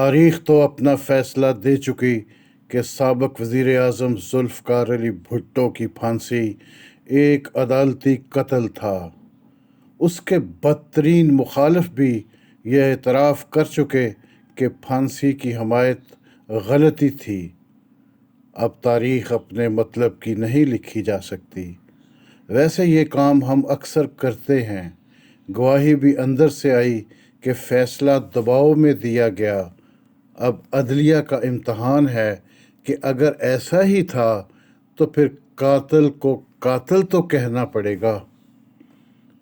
تاریخ تو اپنا فیصلہ دے چکی کہ سابق وزیر اعظم ذوالفقار علی بھٹو کی پھانسی ایک عدالتی قتل تھا۔ اس کے بدترین مخالف بھی یہ اعتراف کر چکے کہ پھانسی کی حمایت غلطی تھی۔ اب تاریخ اپنے مطلب کی نہیں لکھی جا سکتی۔ ویسے یہ کام ہم اکثر کرتے ہیں۔ گواہی بھی اندر سے آئی کہ فیصلہ دباؤ میں دیا گیا۔ اب عدلیہ کا امتحان ہے کہ اگر ایسا ہی تھا تو پھر قاتل کو قاتل تو کہنا پڑے گا۔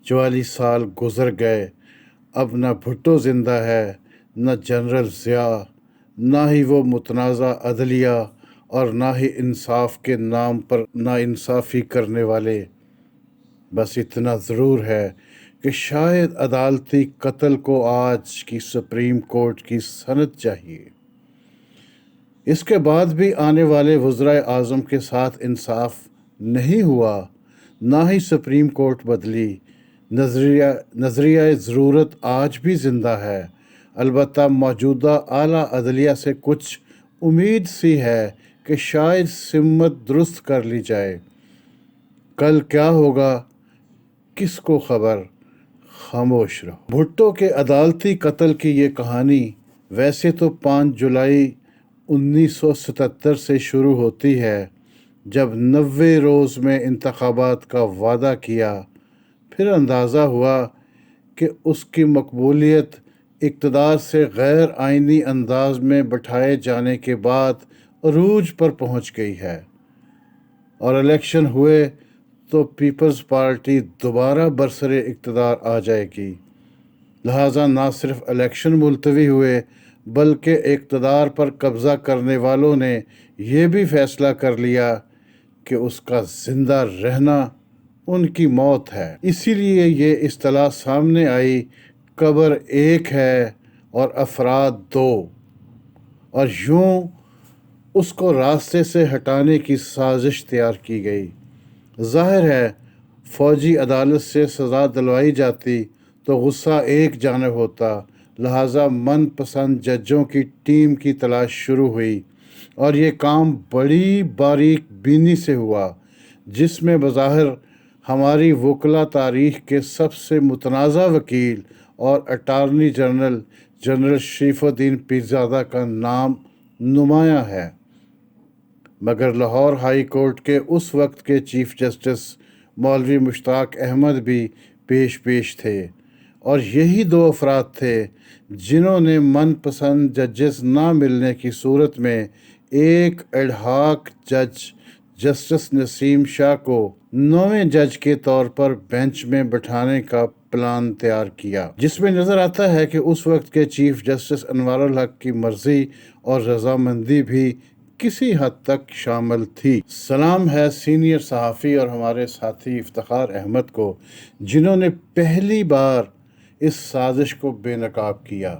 44 سال گزر گئے، اب نہ بھٹو زندہ ہے، نہ جنرل ضیاء، نہ ہی وہ متنازع عدلیہ اور نہ ہی انصاف کے نام پر ناانصافی کرنے والے۔ بس اتنا ضرور ہے کہ شاید عدالتی قتل کو آج کی سپریم کورٹ کی سند چاہیے۔ اس کے بعد بھی آنے والے وزرائے اعظم کے ساتھ انصاف نہیں ہوا، نہ ہی سپریم کورٹ بدلی۔ نظریہ ضرورت آج بھی زندہ ہے۔ البتہ موجودہ اعلیٰ عدلیہ سے کچھ امید سی ہے کہ شاید سمت درست کر لی جائے۔ کل کیا ہوگا کس کو خبر؟ خاموش رہو۔ بھٹو کے عدالتی قتل کی یہ کہانی ویسے تو 5 جولائی 1977 سے شروع ہوتی ہے، جب 90 روز میں انتخابات کا وعدہ کیا۔ پھر اندازہ ہوا کہ اس کی مقبولیت اقتدار سے غیر آئینی انداز میں بٹھائے جانے کے بعد عروج پر پہنچ گئی ہے، اور الیکشن ہوئے تو پیپلز پارٹی دوبارہ برسر اقتدار آ جائے گی۔ لہٰذا نہ صرف الیکشن ملتوی ہوئے بلکہ اقتدار پر قبضہ کرنے والوں نے یہ بھی فیصلہ کر لیا کہ اس کا زندہ رہنا ان کی موت ہے۔ اسی لیے یہ اصطلاح سامنے آئی، قبر ایک ہے اور افراد 2، اور یوں اس کو راستے سے ہٹانے کی سازش تیار کی گئی۔ ظاہر ہے فوجی عدالت سے سزا دلوائی جاتی تو غصہ ایک جانب ہوتا، لہٰذا من پسند ججوں کی ٹیم کی تلاش شروع ہوئی، اور یہ کام بڑی باریک بینی سے ہوا، جس میں بظاہر ہماری وکلا تاریخ کے سب سے متنازع وکیل اور اٹارنی جنرل شریف الدین پیرزادہ کا نام نمایاں ہے۔ مگر لاہور ہائی کورٹ کے اس وقت کے چیف جسٹس مولوی مشتاق احمد بھی پیش تھے، اور یہی 2 افراد تھے جنہوں نے من پسند ججز نہ ملنے کی صورت میں ایک ایڈ ہاک جج جسٹس نسیم شاہ کو 9ویں جج کے طور پر بینچ میں بٹھانے کا پلان تیار کیا، جس میں نظر آتا ہے کہ اس وقت کے چیف جسٹس انوار الحق کی مرضی اور رضامندی بھی کسی حد تک شامل تھی۔ سلام ہے سینئر صحافی اور ہمارے ساتھی افتخار احمد کو، جنہوں نے پہلی بار اس سازش کو بے نقاب کیا۔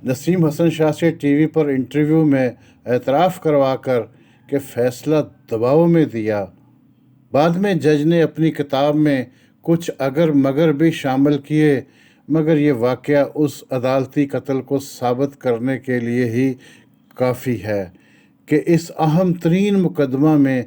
نسیم حسن شاہ سے ٹی وی پر انٹرویو میں اعتراف کروا کر کہ فیصلہ دباؤ میں دیا۔ بعد میں جج نے اپنی کتاب میں کچھ اگر مگر بھی شامل کیے، مگر یہ واقعہ اس عدالتی قتل کو ثابت کرنے کے لیے ہی کافی ہے کہ اس اہم ترین مقدمہ میں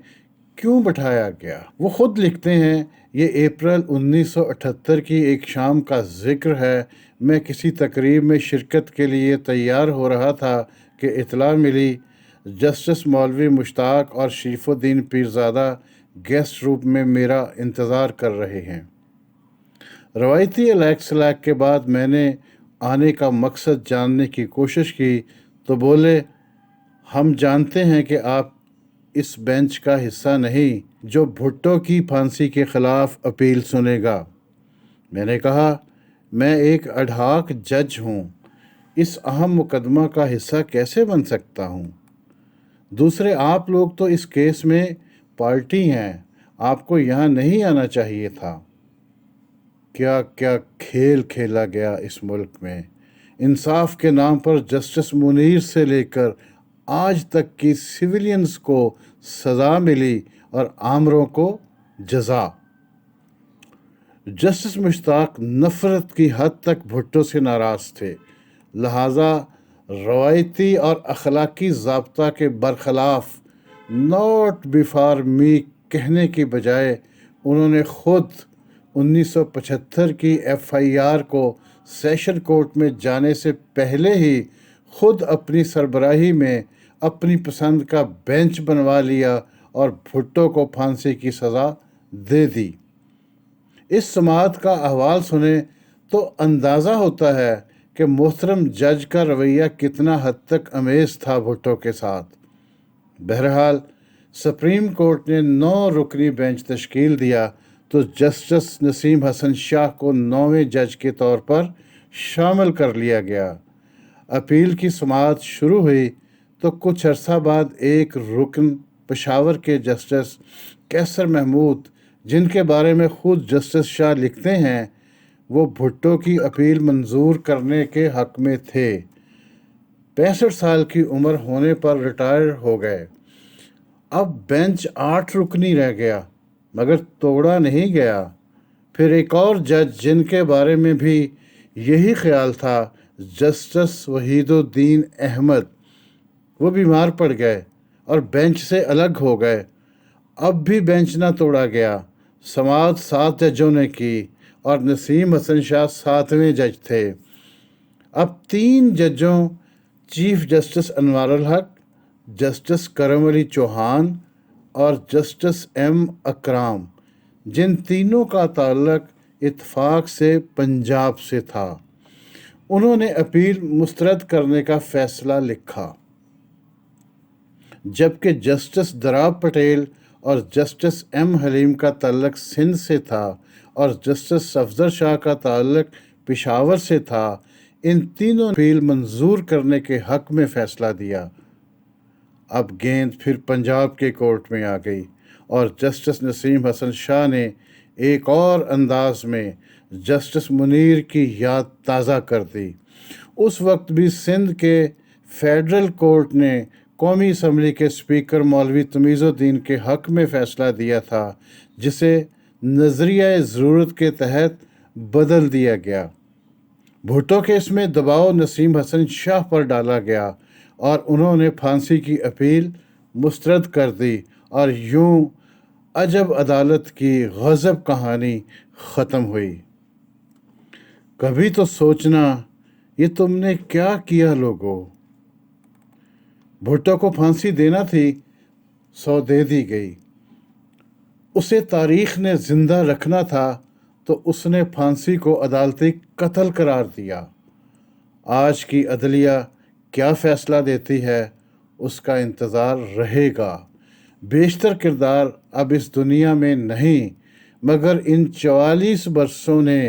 کیوں بٹھایا گیا۔ وہ خود لکھتے ہیں، یہ اپریل 1978 کی ایک شام کا ذکر ہے۔ میں کسی تقریب میں شرکت کے لیے تیار ہو رہا تھا کہ اطلاع ملی جسٹس مولوی مشتاق اور شریف الدین پیرزادہ گیسٹ روم میں میرا انتظار کر رہے ہیں۔ روایتی الیک سلیک کے بعد میں نے آنے کا مقصد جاننے کی کوشش کی تو بولے، ہم جانتے ہیں کہ آپ اس بینچ کا حصہ نہیں جو بھٹو کی پھانسی کے خلاف اپیل سنے گا۔ میں نے کہا، میں ایک ایڈ ہاک جج ہوں، اس اہم مقدمہ کا حصہ کیسے بن سکتا ہوں؟ دوسرے، آپ لوگ تو اس کیس میں پارٹی ہیں، آپ کو یہاں نہیں آنا چاہیے تھا۔ کیا کھیل کھیلا گیا اس ملک میں! انصاف کے نام پر جسٹس منیر سے لے کر آج تک کی سویلینز کو سزا ملی اور آمروں کو جزا۔ جسٹس مشتاق نفرت کی حد تک بھٹو سے ناراض تھے، لہٰذا روایتی اور اخلاقی ضابطہ کے برخلاف ناٹ بفار می کہنے کی بجائے انہوں نے خود 1975 کی FIR کو سیشن کورٹ میں جانے سے پہلے ہی خود اپنی سربراہی میں اپنی پسند کا بینچ بنوا لیا اور بھٹو کو پھانسی کی سزا دے دی۔ اس سماعت کا احوال سنیں تو اندازہ ہوتا ہے کہ محترم جج کا رویہ کتنا حد تک امیز تھا بھٹو کے ساتھ۔ بہرحال سپریم کورٹ نے 9 رکنی بینچ تشکیل دیا تو جسٹس نسیم حسن شاہ کو 9ویں جج کے طور پر شامل کر لیا گیا۔ اپیل کی سماعت شروع ہوئی تو کچھ عرصہ بعد ایک رکن پشاور کے جسٹس کیسر محمود، جن کے بارے میں خود جسٹس شاہ لکھتے ہیں، وہ بھٹو کی اپیل منظور کرنے کے حق میں تھے۔ 65 سال کی عمر ہونے پر ریٹائر ہو گئے۔ اب بینچ 8 رکنی رہ گیا، مگر توڑا نہیں گیا۔ پھر ایک اور جج جن کے بارے میں بھی یہی خیال تھا، جسٹس وحید الدین احمد، وہ بیمار پڑ گئے اور بینچ سے الگ ہو گئے۔ اب بھی بینچ نہ توڑا گیا۔ سماعت 7 ججوں نے کی اور نسیم حسن شاہ 7ویں جج تھے۔ اب 3 ججوں، چیف جسٹس انوار الحق، جسٹس کرم علی چوہان اور جسٹس M اکرام، جن تینوں کا تعلق اتفاق سے پنجاب سے تھا، انہوں نے اپیل مسترد کرنے کا فیصلہ لکھا، جبکہ جسٹس دراب پٹیل اور جسٹس M حلیم کا تعلق سندھ سے تھا اور جسٹس صفدر شاہ کا تعلق پشاور سے تھا۔ ان تینوں نے اپیل منظور کرنے کے حق میں فیصلہ دیا۔ اب گیند پھر پنجاب کے کورٹ میں آ گئی اور جسٹس نسیم حسن شاہ نے ایک اور انداز میں جسٹس منیر کی یاد تازہ کر دی۔ اس وقت بھی سندھ کے فیڈرل کورٹ نے قومی اسمبلی کے اسپیکر مولوی تمیز الدین کے حق میں فیصلہ دیا تھا، جسے نظریہ ضرورت کے تحت بدل دیا گیا۔ بھٹو کیس میں دباؤ نسیم حسن شاہ پر ڈالا گیا اور انہوں نے پھانسی کی اپیل مسترد کر دی اور یوں عجب عدالت کی غضب کہانی ختم ہوئی۔ کبھی تو سوچنا یہ تم نے کیا کیا لوگو۔ بھٹو کو پھانسی دینا تھی، سو دے دی گئی۔ اسے تاریخ نے زندہ رکھنا تھا تو اس نے پھانسی کو عدالتی قتل قرار دیا۔ آج کی عدلیہ کیا فیصلہ دیتی ہے، اس کا انتظار رہے گا۔ بیشتر کردار اب اس دنیا میں نہیں، مگر ان 44 برسوں نے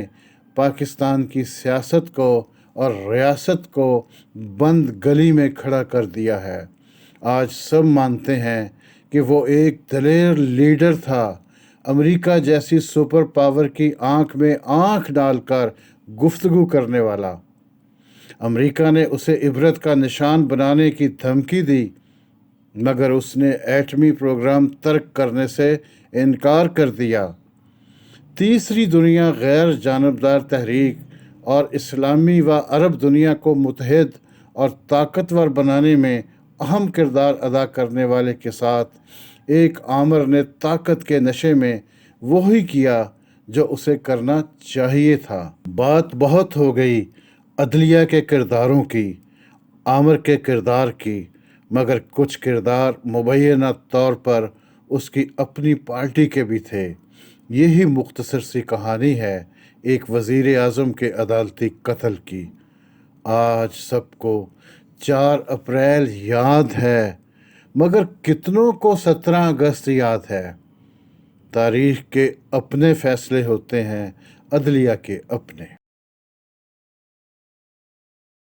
پاکستان کی سیاست کو اور ریاست کو بند گلی میں کھڑا کر دیا ہے۔ آج سب مانتے ہیں کہ وہ ایک دلیر لیڈر تھا، امریکہ جیسی سپر پاور کی آنکھ میں آنکھ ڈال کر گفتگو کرنے والا۔ امریکہ نے اسے عبرت کا نشان بنانے کی دھمکی دی، مگر اس نے ایٹمی پروگرام ترک کرنے سے انکار کر دیا۔ تیسری دنیا غیر جانبدار تحریک اور اسلامی و عرب دنیا کو متحد اور طاقتور بنانے میں اہم کردار ادا کرنے والے کے ساتھ ایک آمر نے طاقت کے نشے میں وہی کیا جو اسے کرنا چاہیے تھا۔ بات بہت ہو گئی عدلیہ کے کرداروں کی، آمر کے کردار کی، مگر کچھ کردار مبینہ طور پر اس کی اپنی پارٹی کے بھی تھے۔ یہی مختصر سی کہانی ہے ایک وزیر اعظم کے عدالتی قتل کی۔ آج سب کو 4 اپریل یاد ہے، مگر کتنوں کو 17 اگست یاد ہے۔ تاریخ کے اپنے فیصلے ہوتے ہیں، عدلیہ کے اپنے۔